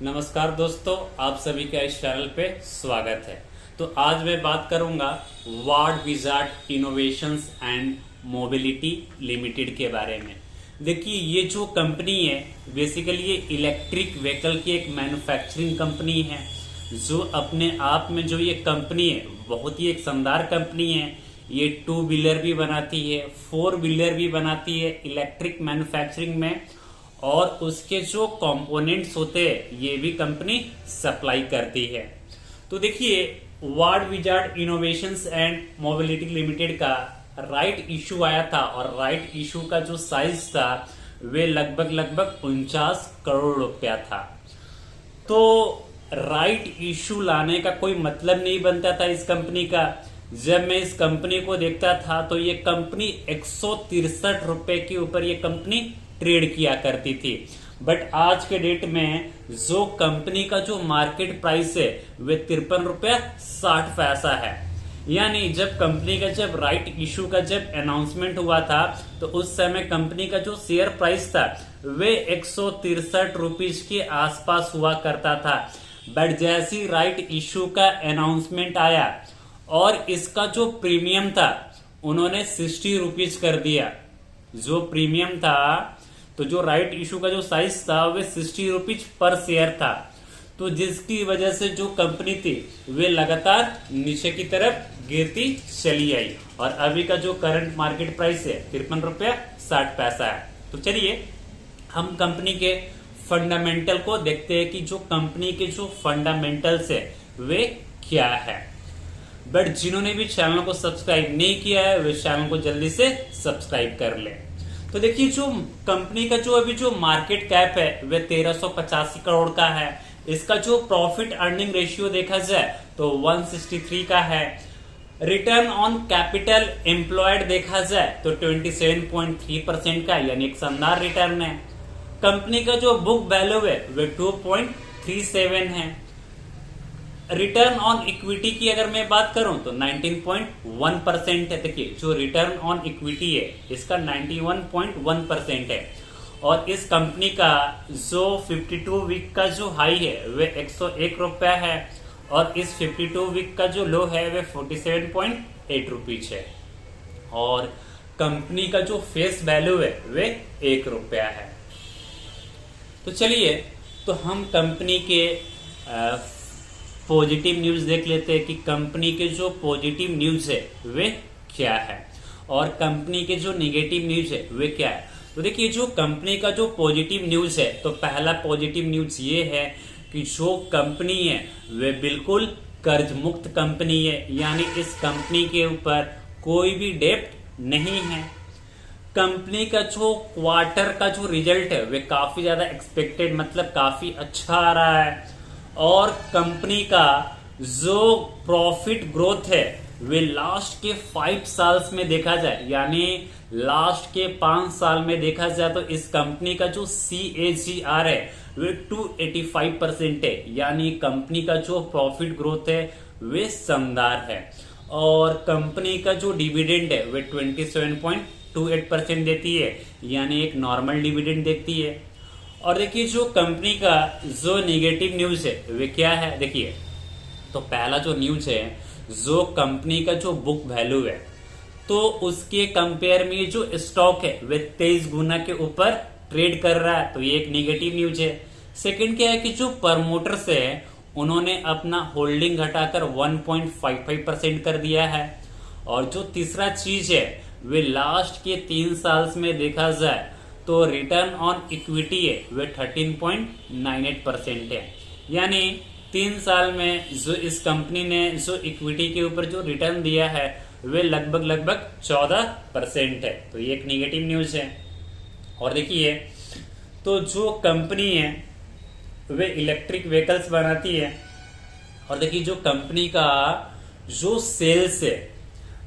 नमस्कार दोस्तों, आप सभी का इस चैनल पे स्वागत है। तो आज मैं बात करूंगा ward wizard innovations and mobility limited के बारे में। देखिए, ये जो कंपनी है बेसिकली ये इलेक्ट्रिक व्हीकल की एक मैन्युफैक्चरिंग कंपनी है, जो अपने आप में जो ये कंपनी है बहुत ही एक शानदार कंपनी है। ये 2 व्हीलर भी बनाती है, 4 व्हीलर भी बनाती है इलेक्ट्रिक मैन्युफैक्चरिंग में, और उसके जो कंपोनेंट्स होते हैं ये भी कंपनी सप्लाई करती है। तो देखिए, ward wizard innovations and mobility limited का राइट इशू आया था, और राइट इशू का जो साइज था वे लगभग 49 करोड़ रुपया था। तो राइट इशू लाने का कोई मतलब नहीं बनता था इस कंपनी का। जब मैं इस कंपनी को देखता था तो ये कंपनी 163 रुपए के ऊपर ये कंपनी ट्रेड किया करती थी। बट आज के डेट में जो कंपनी का जो मार्केट प्राइस है वे 53 रुपया 60 पैसा है। यानी जब कंपनी का जब राइट इशू का जब अनाउंसमेंट हुआ था तो उस समय कंपनी का जो शेयर प्राइस था वे 163 रुपीज के आसपास हुआ करता था। बट जैसे ही राइट इशू का अनाउंसमेंट आया और इसका जो प्रीमियम था उन्होंने 60 रुपीज कर दिया। जो प्रीमियम था, तो जो राइट इशू का जो साइज था वे 60 रुपीज पर शेयर था। तो जिसकी वजह से जो कंपनी थी वे लगातार नीचे की तरफ गिरती चली आई, और अभी का जो करंट मार्केट प्राइस है 53 रुपया 60 पैसा है। तो चलिए हम कंपनी के फंडामेंटल को देखते हैं कि जो कंपनी के जो फंडामेंटल्स है वे क्या है। बट जिन्होंने भी चैनल को सब्सक्राइब नहीं किया है वे चैनल को जल्दी से सब्सक्राइब कर ले। तो देखिए, जो कंपनी का जो अभी जो मार्केट कैप है वे 1385 करोड़ का है। इसका जो प्रॉफिट अर्निंग रेशियो देखा जाए तो 163 का है। रिटर्न ऑन कैपिटल एम्प्लॉयड देखा जाए तो 27.3% का, यानी एक शानदार रिटर्न है। कंपनी का जो बुक वैल्यू है वे 2.37 है। रिटर्न ऑन इक्विटी की अगर मैं बात करूं तो 19.1% है। देखिए, जो रिटर्न ऑन इक्विटी है इसका 91.1% है। और इस कंपनी का जो 52 वीक का जो हाई है वे 101 रुपया है, और इस 52 वीक का जो लो है वे 47.8 रुपीज है। और कंपनी का जो फेस वैल्यू है वे 1 रुपया है। तो चलिए, तो हम कंपनी के पॉजिटिव न्यूज देख लेते हैं कि कंपनी के जो पॉजिटिव न्यूज है वे क्या है, और कंपनी के जो नेगेटिव न्यूज है वे क्या है। तो देखिए, जो कंपनी का जो पॉजिटिव न्यूज है, तो पहला पॉजिटिव न्यूज ये है कि जो कंपनी है वे बिल्कुल कर्ज मुक्त कंपनी है, यानी इस कंपनी के ऊपर कोई भी डेब्ट नहीं है। कंपनी का जो क्वार्टर का जो रिजल्ट है वे काफी ज्यादा एक्सपेक्टेड, मतलब काफी अच्छा आ रहा है। और कंपनी का जो प्रॉफिट ग्रोथ है वे लास्ट के 5 साल्स में देखा जाए, यानी लास्ट के 5 साल में देखा जाए तो इस कंपनी का जो CAGR है वे 285% है। यानी कंपनी का जो प्रॉफिट ग्रोथ है वे शानदार है। और कंपनी का जो डिविडेंड है वे 27.28% देती है, यानी एक नॉर्मल डिविडेंड देती है। और देखिए, जो कंपनी का जो नेगेटिव न्यूज है वे क्या है। देखिए, तो पहला जो न्यूज है, जो कंपनी का जो बुक वैल्यू है तो उसके कंपेयर में जो स्टॉक है वे 23 गुना के ऊपर ट्रेड कर रहा है, तो ये एक नेगेटिव न्यूज है। सेकंड क्या है कि जो प्रमोटर्स है उन्होंने अपना होल्डिंग घटाकर 1.55% कर दिया है। और जो तीसरा चीज है वे लास्ट के 3 साल में देखा जाए तो रिटर्न ऑन इक्विटी है वे 13.98% है। यानी 3 साल में जो इस कंपनी ने जो इक्विटी के ऊपर जो रिटर्न दिया है वे लगभग 14% है। तो ये एक नेगेटिव न्यूज है। और देखिए, तो जो कंपनी है वे इलेक्ट्रिक व्हीकल्स बनाती है। और देखिए, जो कंपनी का जो सेल्स है,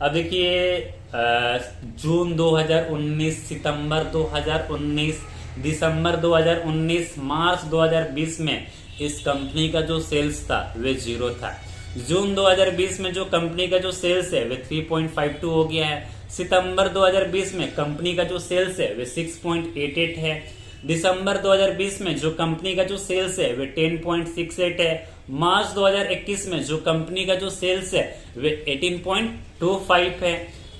अब देखिए जून 2019, सितंबर 2019, दिसंबर 2019, मार्च 2020 में इस कंपनी का जो सेल्स था वे 0 था। जून 2020 में जो कंपनी का जो सेल्स है वे 3.52 हो गया है। सितंबर 2020 में कंपनी का जो सेल्स है वे 6.88 है। दिसंबर 2020 में जो कंपनी का जो सेल्स है वे 10.68 है। मार्च 2021 में जो कंपनी का जो सेल्स है वे 18.25 है।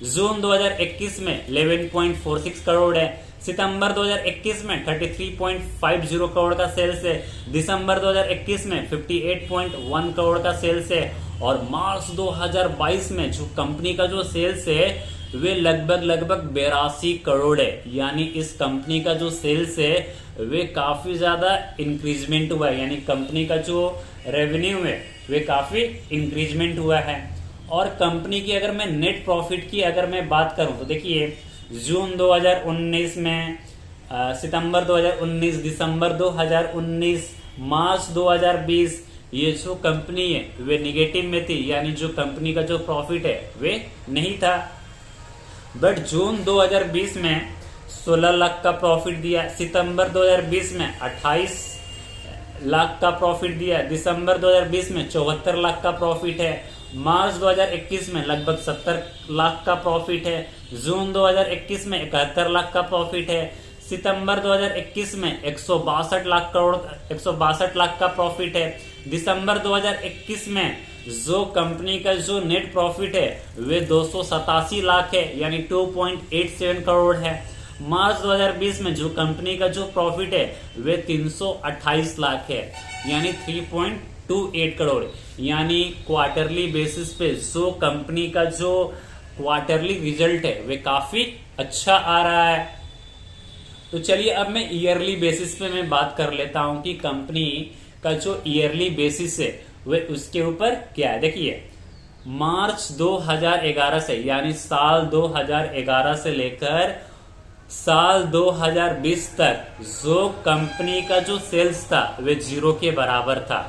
जून 2021 में 11.46 करोड़ है। सितंबर 2021 में 33.50 करोड़ का सेल्स है। दिसंबर 2021 में 58.1 करोड़ का सेल्स है। और मार्च 2022 में जो कंपनी का जो सेल्स है वे लगभग 82 करोड़ है। यानी इस कंपनी का जो सेल्स है वे काफी ज्यादा इंक्रीजमेंट हुआ है, यानी कंपनी का जो रेवेन्यू है वे काफी इंक्रीजमेंट हुआ है। और कंपनी की अगर मैं नेट प्रॉफिट की अगर मैं बात करूं तो देखिए जून 2019 में, सितंबर 2019, दिसंबर 2019, मार्च 2020 ये जो कंपनी है वे निगेटिव में थी, यानी जो कंपनी का जो प्रॉफिट है वे नहीं था। बट जून 2020 में 16 लाख का प्रॉफिट दिया, सितंबर 2020 में 28 लाख का प्रॉफिट दिया, दिसंबर 2020 में 74 लाख का प्रॉफिट है, मार्च 2021 में लगभग 70 लाख का प्रॉफिट है, जून 2021 में 71 लाख का प्रॉफिट है, सितंबर 2021 में 162 लाख का प्रॉफिट है, दिसंबर 2021 में जो कंपनी का जो नेट प्रॉफिट है वे 287 लाख है, यानी 2.87 करोड़ है। मार्च 2020 में जो कंपनी का जो प्रॉफिट है वे 328 लाख है, यानी 3.28 करोड़। यानी क्वार्टरली बेसिस पे जो कंपनी का जो क्वार्टरली रिजल्ट है वे काफी अच्छा आ रहा है। तो चलिए अब मैं ईयरली बेसिस पे मैं बात कर लेता हूं कि कंपनी का जो ईयरली बेसिस है वे उसके ऊपर क्या है। देखिए मार्च 2011 से, यानी साल 2011 से लेकर साल 2020 तक जो कंपनी का जो सेल्स था वे 0 के बराबर था।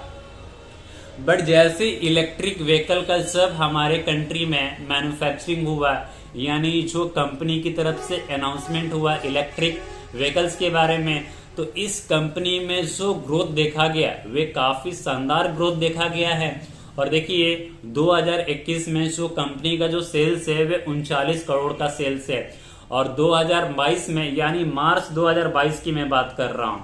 बट जैसे इलेक्ट्रिक व्हीकल का जब हमारे कंट्री में मैन्युफैक्चरिंग हुआ, यानी जो कंपनी की तरफ से अनाउंसमेंट हुआ इलेक्ट्रिक व्हीकल्स के बारे में, तो इस कंपनी में जो ग्रोथ देखा गया वे काफी शानदार ग्रोथ देखा गया है। और देखिए 2021 में जो कंपनी का जो सेल्स है वे 39 करोड़ का सेल्स है। और 2022 में, यानी मार्च 2022 की मैं बात कर रहा हूं,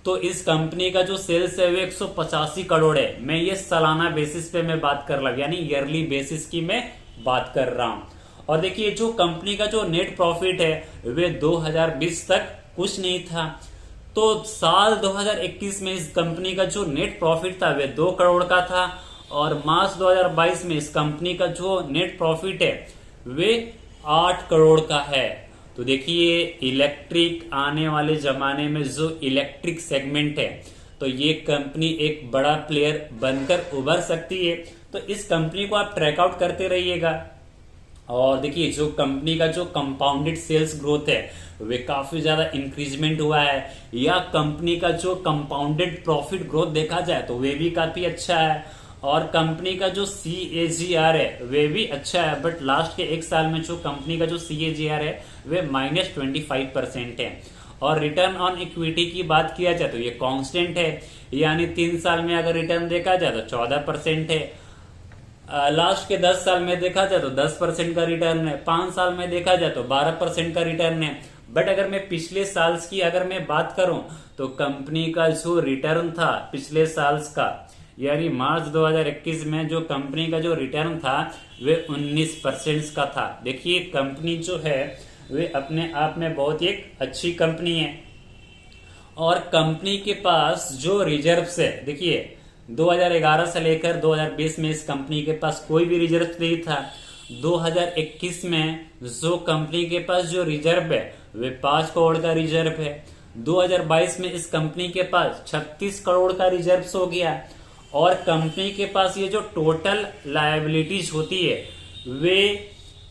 तो इस कंपनी का जो सेल्स है वे 185 करोड़ है। मैं ये सालाना बेसिस पे मैं बात कर रहा हूं, यानी ईयरली बेसिस की मैं बात कर रहा हूं। और देखिए जो कंपनी का जो नेट प्रॉफिट है वे 2020 तक कुछ नहीं था। तो साल 2021 में इस कंपनी का जो नेट प्रॉफिट था वे 2 करोड़ का था। और मार्च 2022 में इस कंपनी का जो नेट प्रॉफिट है वे 8 करोड़ का है। तो देखिए इलेक्ट्रिक आने वाले जमाने में जो इलेक्ट्रिक सेगमेंट है, तो ये कंपनी एक बड़ा प्लेयर बनकर उभर सकती है। तो इस कंपनी को आप ट्रैक आउट करते रहिएगा। और देखिए जो कंपनी का जो कंपाउंडेड सेल्स ग्रोथ है वे काफी ज्यादा इंक्रीजमेंट हुआ है, या कंपनी का जो कंपाउंडेड प्रॉफिट ग्रोथ देखा जाए तो वे भी काफी अच्छा है। और कंपनी का जो CAGR है वे भी अच्छा है। बट लास्ट के 1 साल में जो कंपनी का जो CAGR है वे -25% है। और रिटर्न ऑन इक्विटी की बात किया जाए तो ये कांस्टेंट है, यानी 3 साल में अगर रिटर्न देखा जाए तो 14% है। लास्ट के 10 साल में देखा जाए तो 10% का रिटर्न है, 5 साल में देखा जाए तो 12% का रिटर्न है। बट अगर मैं पिछले साल की अगर मैं बात करूं तो कंपनी का जो रिटर्न था पिछले साल का, यानी मार्च 2021 में जो कंपनी का जो रिटर्न था वे 19% का था। देखिए कंपनी जो है वे अपने आप में बहुत ही एक अच्छी कंपनी है। और कंपनी के पास जो रिजर्व्स है, देखिए 2011 से लेकर 2020 में इस कंपनी के पास कोई भी रिजर्व नहीं था। 2021 में जो कंपनी के पास जो रिजर्व है वे 5 करोड़ का रिजर्व है। 2022 में इस कंपनी के पास 36 करोड़ का रिजर्व हो गया। और कंपनी के पास ये जो टोटल लायबिलिटीज होती है वे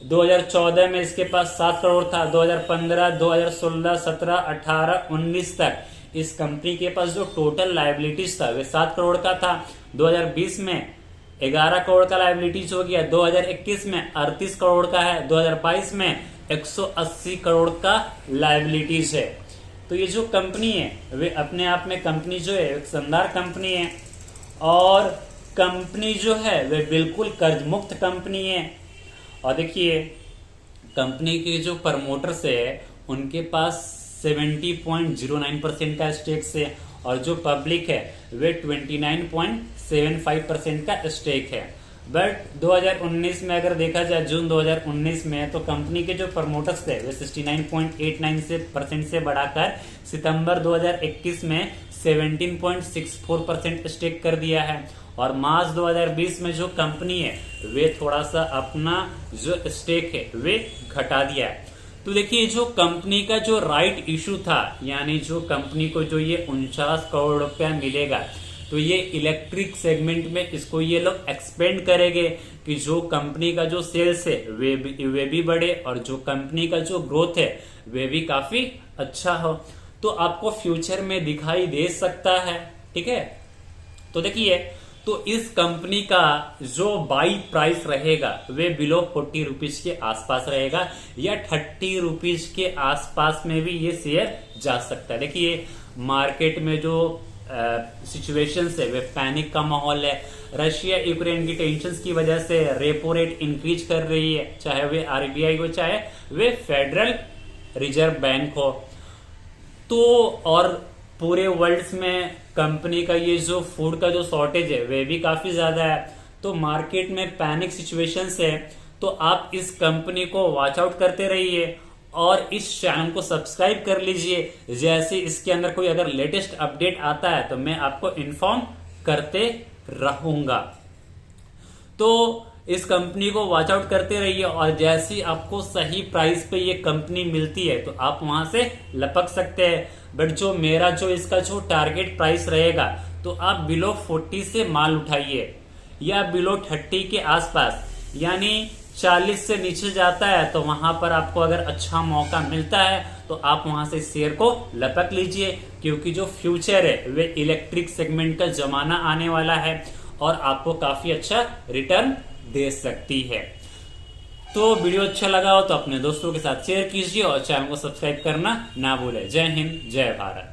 2014 में इसके पास 7 करोड़ था, 2015, 2016, 17, 18, 19 तक इस कंपनी के पास जो टोटल लायबिलिटीज था वे 7 करोड़ का था। 2020 में 11 करोड़ का लायबिलिटीज हो गया, 2021 में 38 करोड़ का है, 2022 में 180 करोड़ का लायबिलिटीज है। तो ये जो कंपनी है वे अपने आप में कंपनी जो है एक शानदार कंपनी है। और कंपनी जो है वे बिल्कुल कर्ज मुक्त कंपनी है। और देखिए कंपनी के जो प्रमोटर्स है उनके पास 70.09% का स्टेक से, और जो पब्लिक है वे 29.75% का स्टेक है। बट 2019 में अगर देखा जाए, जून 2019 में, तो कंपनी के जो प्रमोटर्स थे वे 69.89% से बढ़ाकर सितंबर 2021 में 17.64% स्टेक कर दिया है। और मार्च 2020 में जो कंपनी है वे थोड़ा सा अपना जो स्टेक है वे घटा दिया है। तो देखिए, जो कंपनी का जो राइट इशू था, यानी जो कंपनी को जो ये 49 करोड़ रुपया मिलेगा, तो ये इलेक्ट्रिक सेगमेंट में इसको ये लोग एक्सपेंड करेंगे कि जो कंपनी का जो सेल्स है वे भी बढ़े और जो कंपनी का जो ग्रोथ है वे भी काफी अच्छा हो। तो आपको फ्यूचर में दिखाई दे सकता है, ठीक है। तो देखिए, तो इस कंपनी का जो बाई प्राइस रहेगा वे बिलो 40 रुपीज के आसपास रहेगा, या 30 रुपीज के आसपास में भी ये शेयर जा सकता है। देखिए, मार्केट में जो सिचुएशन है वे पैनिक का माहौल है। रशिया यूक्रेन की टेंशन की वजह से रेपो रेट इंक्रीज कर रही है, चाहे वे आरबीआई हो चाहे वे फेडरल रिजर्व बैंक हो। तो और पूरे वर्ल्ड में कंपनी का ये जो फूड का जो शॉर्टेज है वे भी काफी ज्यादा है। तो मार्केट में पैनिक सिचुएशंस है, तो आप इस कंपनी को वॉच आउट करते रहिए और इस चैनल को सब्सक्राइब कर लीजिए। जैसे इसके अंदर कोई अगर लेटेस्ट अपडेट आता है तो मैं आपको इन्फॉर्म करते रहूंगा। तो इस कंपनी को वॉच आउट करते रहिए, और जैसे ही आपको सही प्राइस पे ये कंपनी मिलती है तो आप वहां से लपक सकते हैं। बट जो मेरा जो इसका जो टारगेट प्राइस रहेगा, तो आप बिलो 40 से माल उठाइए, या बिलो 30 के आसपास, यानी 40 से नीचे जाता है तो वहां पर आपको अगर अच्छा मौका मिलता है तो आप वहां से शेयर को लपक लीजिए, क्योंकि जो फ्यूचर है वे इलेक्ट्रिक सेगमेंट का जमाना आने वाला है और आपको काफी अच्छा रिटर्न दे सकती है। तो वीडियो अच्छा लगा हो तो अपने दोस्तों के साथ शेयर कीजिए और चैनल को सब्सक्राइब करना ना भूलें। जय हिंद, जय भारत।